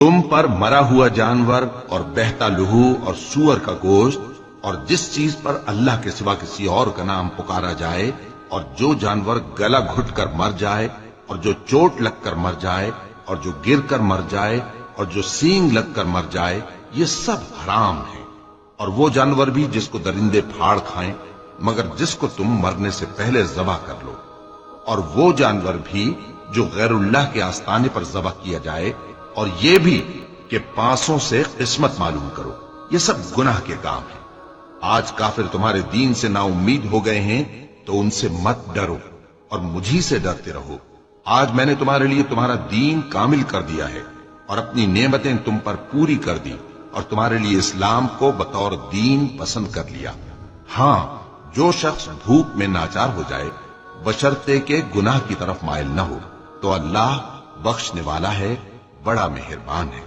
تم پر مرا ہوا جانور اور بہتا لہو اور سور کا گوشت اور جس چیز پر اللہ کے سوا کسی اور کا نام پکارا جائے اور جو جانور گلا گھٹ کر مر جائے اور جو چوٹ لگ کر مر جائے اور جو گر کر مر جائے اور جو سینگ لگ کر مر جائے، یہ سب حرام ہے۔ اور وہ جانور بھی جس کو درندے پھاڑ کھائیں مگر جس کو تم مرنے سے پہلے ذبح کر لو، اور وہ جانور بھی جو غیر اللہ کے آستانے پر ذبح کیا جائے، اور یہ بھی کہ پانسوں سے قسمت معلوم کرو، یہ سب گناہ کے کام ہیں۔ آج کافر تمہارے دین سے نا امید ہو گئے ہیں تو ان سے مت ڈرو اور مجھی سے ڈرتے رہو۔ آج میں نے تمہارے لیے تمہارا دین کامل کر دیا ہے اور اپنی نعمتیں تم پر پوری کر دی اور تمہارے لیے اسلام کو بطور دین پسند کر لیا۔ ہاں، جو شخص بھوک میں ناچار ہو جائے بشرطے کہ گناہ کی طرف مائل نہ ہو تو اللہ بخشنے والا ہے، بڑا مہربان ہے۔